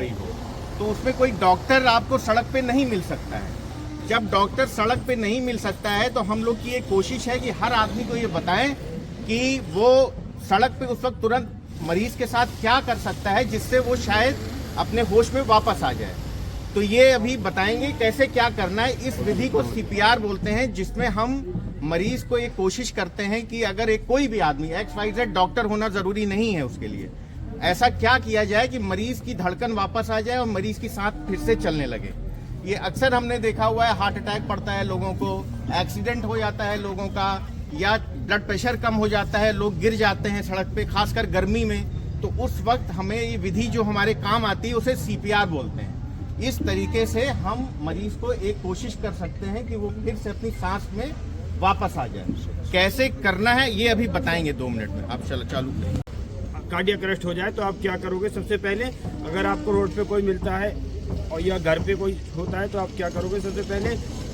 गई हो, तो उसमें कोई डॉक्टर आपको सड़क पे नहीं मिल सकता है। जब डॉक्टर सड़क पे नहीं मिल सकता है तो हम लोग की ये कोशिश है कि हर आदमी को ये बताएं कि वो सड़क पे उस वक्त तुरंत मरीज के साथ क्या कर सकता है जिससे वो शायद अपने होश में वापस आ जाए। तो ये अभी बताएंगे कैसे क्या करना है। इस विधि को CPR बोलते हैं, जिसमें हम मरीज को ये कोशिश करते हैं कि अगर एक कोई भी आदमी XYZ, डॉक्टर होना जरूरी नहीं है उसके लिए, ऐसा क्या किया जाए कि मरीज की धड़कन वापस आ जाए और मरीज की सांस फिर से चलने लगे। ये अक्सर हमने देखा हुआ है, हार्ट अटैक पड़ता है लोगों को, एक्सीडेंट हो जाता है लोगों का, या ब्लड प्रेशर कम हो जाता है, लोग गिर जाते हैं सड़क पे, खासकर गर्मी में। तो उस वक्त हमें ये विधि जो हमारे काम आती है उसे CPR बोलते हैं। इस तरीके से हम मरीज को एक कोशिश कर सकते हैं कि वो फिर से अपनी सांस में वापस आ जाए। कैसे करना है ये अभी बताएंगे 2 मिनट में। आप चालू करें। कार्डियक अरेस्ट हो जाए तो आप क्या करोगे? सबसे पहले अगर आपको रोड पे कोई मिलता है और या घर पे कोई होता है तो आप क्या करोगे?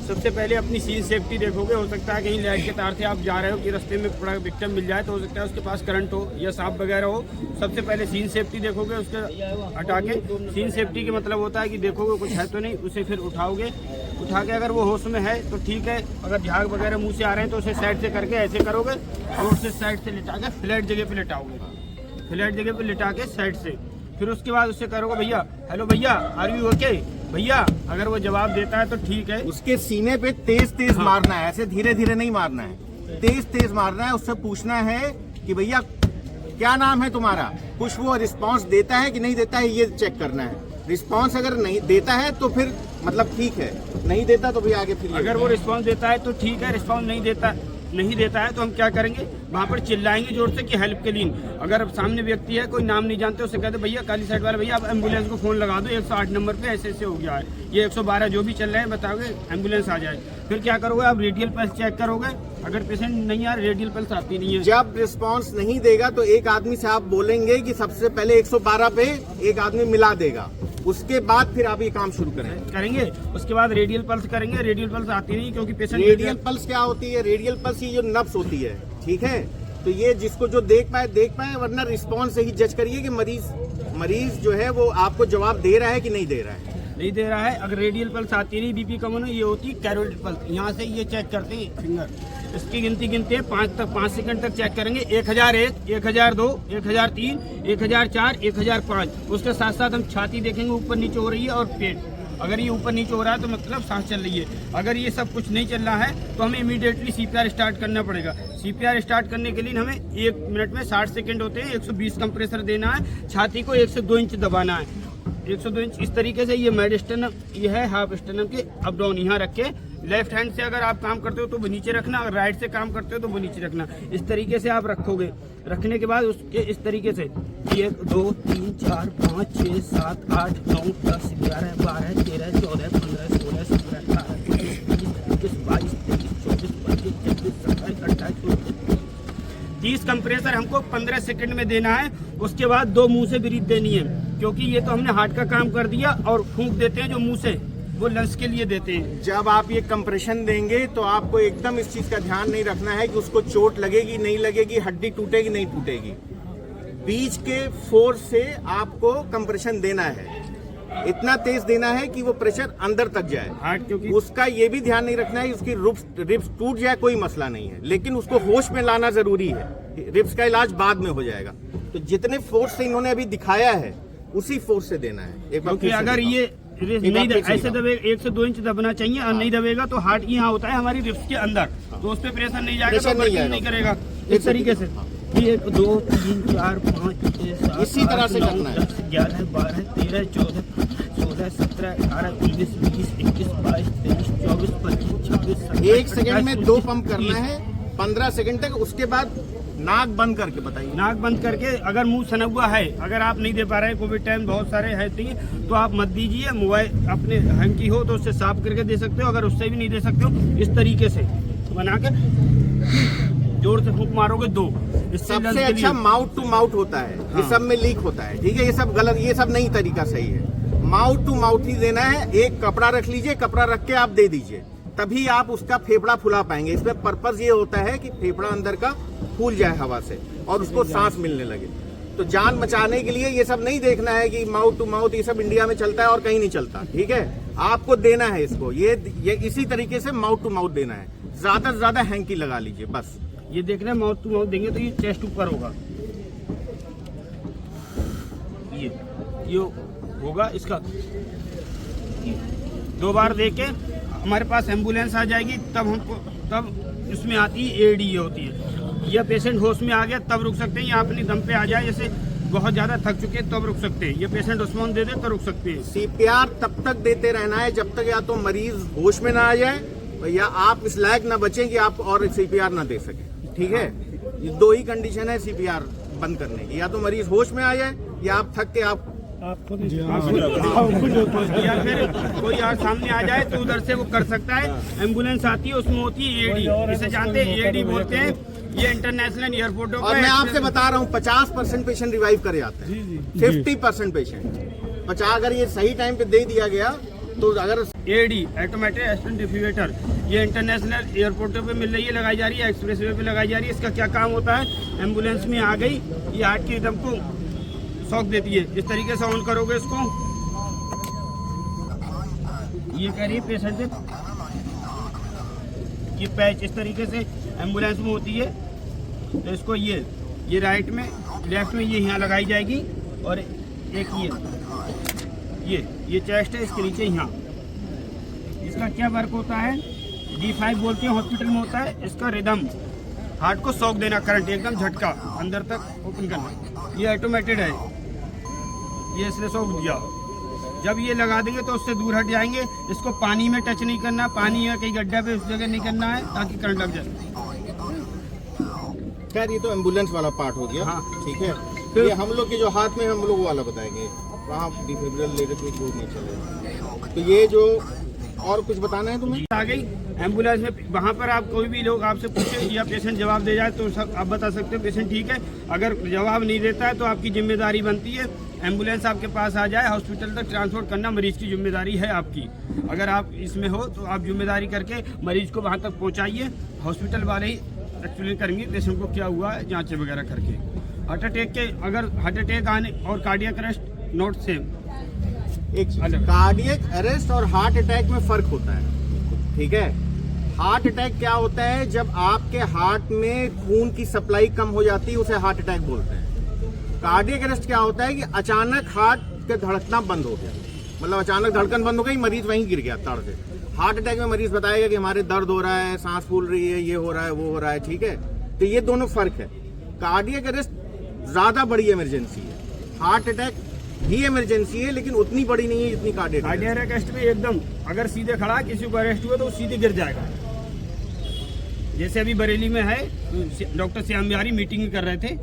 सबसे पहले अपनी सीन सेफ्टी देखोगे। हो सकता है कहीं लाइट के तार से आप जा रहे हो कि रास्ते में बड़ा विक्टिम मिल जाए, तो हो सकता है उसके पास करंट हो या सांप वगैरह हो। सबसे पहले सीन सेफ्टी देखोगे, उसके हटा के, सीन सेफ्टी के मतलब होता है कि देखोगे कुछ है तो नहीं, उसे फिर उठाओगे। उठा के अगर वो होश में है तो ठीक है, अगर झाग वगैरह मुँह से आ रहे हैं तो उसे साइड से करके ऐसे करोगे और उसे साइड से लिटा के फ्लैट जगह पर लिटाओगे। फ्लैट जगह पर लिटा के साइड से, फिर उसके बाद उससे करोगे भैया, हेलो भैया, आर यू ओके भैया। अगर वो जवाब देता है तो ठीक है। उसके सीने पे तेज तेज मारना है, ऐसे धीरे धीरे नहीं मारना है, तेज तेज मारना है। उससे पूछना है कि भैया क्या नाम है तुम्हारा, कुछ वो रिस्पांस देता है कि नहीं देता है, ये चेक करना है। रिस्पांस अगर नहीं देता है तो फिर मतलब ठीक है, नहीं देता तो भी आगे फिर। अगर वो रिस्पांस देता है तो ठीक है, रिस्पांस नहीं देता है तो हम क्या करेंगे? वहाँ पर चिल्लाएंगे जोर से कि हेल्प के लिए। अगर सामने व्यक्ति है, कोई नाम नहीं जानते, उससे कहते भैया काली साइड वाले भैया आप एम्बुलेंस को फोन लगा दो, 108 नंबर पे ऐसे ऐसे हो गया है, ये 112 जो भी चल रहे हैं बताओगे, एम्बुलेंस आ जाए। फिर क्या करोगे? आप रेडियल पल्स चेक करोगे। अगर पेशेंट नहीं आ रहा, रेडियल पल्स आती नहीं है। जब रिस्पांस नहीं देगा तो एक आदमी से आप बोलेंगे कि सबसे पहले 112 पे एक आदमी मिला देगा, उसके बाद फिर आप ये काम शुरू करेंगे। उसके बाद रेडियल पल्स करेंगे। रेडियल पल्स आती नहीं क्योंकि पेशेंट। रेडियल पल्स क्या होती है? रेडियल पल्स ये जो नब्स होती है, ठीक है, तो ये जिसको जो देख पाए, वरना रिस्पांस से ही जज करिए कि मरीज जो है वो आपको जवाब दे रहा है कि नहीं दे रहा है। नहीं दे रहा है। अगर रेडियल पल्स आती नहीं, BP कम होना, ये होती है कैरोटिड पल्स। यहाँ से ये चेक करते हैं फिंगर, इसकी गिनती है 5 सेकंड तक चेक करेंगे। 1001, 1002, 1003, 1004, 1005। उसके साथ साथ हम छाती देखेंगे ऊपर नीचे हो रही है, और पेट। अगर ये ऊपर नीचे हो रहा है तो मतलब सांस चल रही है। अगर ये सब कुछ नहीं चल रहा है तो हमें इमीडिएटली CPR स्टार्ट करना पड़ेगा। CPR स्टार्ट करने के लिए हमें 1 मिनट में 60 सेकंड होते हैं। 120 कंप्रेसर देना है, छाती को 1 से 2 इंच दबाना है। 1 से 2 इंच इस तरीके से। ये मेडिस्टनम, ये है हाफ स्टनम के अपडाउन, यहाँ रख के लेफ्ट हैंड से अगर आप काम करते हो तो वो नीचे रखना, अगर राइट से काम करते हो तो वो नीचे रखना। इस तरीके से आप रखोगे। रखने के बाद उसके इस तरीके से 1 2 3 4 5 6 7 8 9 10 11 12 13 14 15 16 17 18 19 20 21 22 23 24 25 26 27 28 30 कंप्रेसर हमको 15 सेकंड में देना है। उसके बाद 2 मुंह से ब्रीथ देनी है, क्योंकि ये तो हमने हार्ट का काम कर दिया। और फूंक देते हैं जो मुंह से, वो लंग्स के लिए देते हैं। जब आप ये कंप्रेशन देंगे तो आपको एकदम इस चीज का ध्यान नहीं रखना है कि उसको चोट लगेगी नहीं लगेगी, हड्डी टूटेगी नहीं टूटेगी। बीच के फोर्स से आपको कंप्रेशन देना है, इतना तेज देना है कि वो प्रेशर अंदर तक जाए हार्ट, क्योंकि उसका ये भी ध्यान नहीं रखना है कि उसकी रिब्स टूट जाए, कोई मसला नहीं है, लेकिन उसको होश में लाना जरूरी है। रिब्स का इलाज बाद में हो जाएगा। तो जितने फोर्स से इन्होंने अभी दिखाया है उसी फोर्स से देना है। क्योंकि अगर ये नहीं ऐसे दबे 1 से 2 इंच दबना चाहिए, और नहीं दबेगा तो हार्ट यहाँ होता है हमारी रिब्स के अंदर, तो उस पर प्रेशर नहीं जाएगा, तो वर्किंग नहीं करेगा। इस तरीके से 1 2 3 4 5 6 7 इसी तरह से करना है। 11 12 13 14 16 17 18 19 20 21 22 23 24 25 26 1 सेकंड में 2 पंप करना है 15 सेकंड तक। उसके बाद नाक बंद करके बताइए। नाक बंद करके, अगर मुंह सना हुआ है, अगर आप नहीं दे पा रहे, कोविड टाइम बहुत सारे है तो आप मत दीजिए। मोबाइल अपने हैंकी हो तो उससे साफ करके दे सकते हो, अगर उससे भी नहीं दे सकते हो इस तरीके से बना के जोर से फूंक मारोगे 2। सबसे अच्छा माउथ टू माउथ होता है। हाँ। ये सब में लीक होता है, ठीक है, ये सब गलत, ये सब नहीं तरीका सही है। माउथ टू माउथ ही देना है। एक कपड़ा रख लीजिए, कपड़ा रख के आप दे दीजिए, तभी आप उसका फेफड़ा फुला पाएंगे। इसमें पर्पस ये होता है कि फेफड़ा अंदर का फूल जाए हवा से और उसको सांस मिलने लगे। तो जान बचाने के लिए ये सब नहीं देखना है कि माउथ टू माउथ ये सब इंडिया में चलता है और कहीं नहीं चलता, ठीक है। आपको देना है इसको, ये इसी तरीके से माउथ टू माउथ देना है। ज्यादा से ज्यादा हैंकी लगा लीजिए बस। ये देख रहे हैं, माउथ टू माउथ देंगे तो ये चेस्ट ऊपर होगा, ये होगा इसका। 2 बार देके हमारे पास एम्बुलेंस आ जाएगी, तब इसमें आती है एडी होती है। यह पेशेंट होश में आ गया तब रुक सकते हैं, या अपनी दम पे आ जाए, जैसे बहुत ज्यादा थक चुके हैं तब रुक सकते हैं। ये पेशेंट उस्मान दे दे तो रुक सकते हैं। CPR तब तक देते रहना है जब तक या तो मरीज होश में ना आ जाए या आप इस लायक ना बचें कि आप और CPR ना दे सके, ठीक है। ये 2 ही कंडीशन है CPR बंद करने की, या तो मरीज होश में आ जाए या आप थक के आप या फिर कोई और सामने आ जाए तो उधर से वो कर सकता है। एम्बुलेंस आती है, उसमें होती है एडी, इसे जानते हैं एडी बोलते हैं। ये इंटरनेशनल एयरपोर्टों और मैं आपसे बता रहा हूँ 50% पेशेंट रिवाइव करे जाते हैं, 50% पेशेंट 50 अगर ये सही टाइम पे दे दिया गया तो अगर एडी ऑटोमेटिक एस्पिरेशन डिफिब्रिलेटर ये इंटरनेशनल एयरपोर्टों पे मिल रही है, लगाई जा रही है, एक्सप्रेसवे पे लगाई जा रही है। इसका क्या काम होता है, एम्बुलेंस में आ गई, ये हार्ट की रिदम को शॉक देती है। इस तरीके से ऑन करोगे इसको, ये कह रही है पेशेंट ये पैच इस तरीके से एम्बुलेंस में होती है। तो इसको ये राइट में, लेफ्ट में ये यहाँ लगाई जाएगी, और एक ये चेस्ट है, इसके नीचे यहाँ। इसका क्या वर्क होता है, D5 बोलते हैं, हॉस्पिटल में होता है। इसका रिदम, हार्ट को शॉक देना, करंट एकदम झटका अंदर तक ओपन करना। ये ऑटोमेटेड है, ये इसने शॉक दिया। जब ये लगा देंगे तो उससे दूर हट जाएंगे। इसको पानी में टच नहीं करना, पानी या कहीं गड्ढा पे उस जगह नहीं करना है ताकि करंट लग जाए। खैर ये तो एम्बुलेंस वाला पार्ट हो गया, हाँ। ठीक है। ये हम लोग के जो हाथ में हम लोग वाला बताएंगे, वहाँ डिफिब्रिलेटर कोई जोर नहीं चलेगा। तो ये जो और कुछ बताना है तुम्हें, आ गई एम्बुलेंस में, वहाँ पर आप कोई भी लोग आपसे पूछे या पेशेंट जवाब दे जाए तो सब आप बता सकते हो पेशेंट ठीक है। अगर जवाब नहीं देता है तो आपकी जिम्मेदारी बनती है, एम्बुलेंस आपके पास आ जाए, हॉस्पिटल तक ट्रांसपोर्ट करना मरीज की जिम्मेदारी है आपकी। अगर आप इसमें हो तो आप जिम्मेदारी करके मरीज को वहाँ तक पहुँचाइए। हॉस्पिटल वाले ही एक्सप्लेन करेंगे पेशेंट को क्या हुआ है, जाँचें वगैरह करके। हार्ट अटैक के, अगर हार्ट अटैक आने और कार्डियक अरेस्ट नोट सेम। एक कार्डियक अरेस्ट और हार्ट अटैक में फर्क होता है, ठीक है। हार्ट अटैक क्या होता है, जब आपके हार्ट में खून की सप्लाई कम हो जाती है, उसे हार्ट अटैक बोलते हैं। कार्डियक अरेस्ट क्या होता है कि अचानक हार्ट का धड़कना बंद हो गया, मतलब अचानक धड़कन बंद हो गई, मरीज वहीं गिर गया तड़ से। हार्ट अटैक में मरीज बताएगा कि हमारे दर्द हो रहा है, सांस फूल रही है, ये हो रहा है, वो हो रहा है, ठीक है। तो ये दोनों फर्क है। कार्डियक अरेस्ट ज्यादा बड़ी इमरजेंसी है, हार्ट अटैक भी इमरजेंसी है लेकिन उतनी बड़ी नहीं है जितनी कार्डियक अरेस्ट में एकदम अगर सीधे खड़ा किसी को अरेस्ट हुआ तो सीधे गिर जाएगा। जैसे अभी बरेली में है, डॉक्टर श्याम बिहारी मीटिंग कर रहे थे,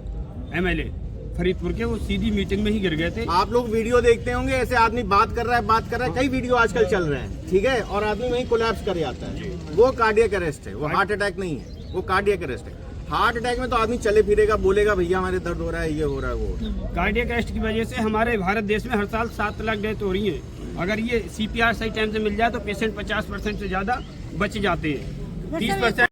MLA फरीदपुर के, वो सीधी मीटिंग में ही गिर गए थे। आप लोग वीडियो देखते होंगे, ऐसे आदमी बात कर रहा है, कई वीडियो आजकल चल रहे हैं, ठीक है, और आदमी वहीं कोलैप्स कर जाता है। वो कार्डियक अरेस्ट है, वो हार्ट अटैक नहीं है, वो कार्डियक अरेस्ट है। हार्ट अटैक में तो आदमी चले फिरेगा, बोलेगा भैया हमारे दर्द हो रहा है, ये हो रहा है, वो हो रहा है। कार्डियक अरेस्ट की वजह से हमारे भारत देश में हर साल 7 लाख डेथ हो रही है। अगर ये CPR सही टाइम से मिल जाए तो पेशेंट 50% से ज्यादा बच जाते हैं। 30%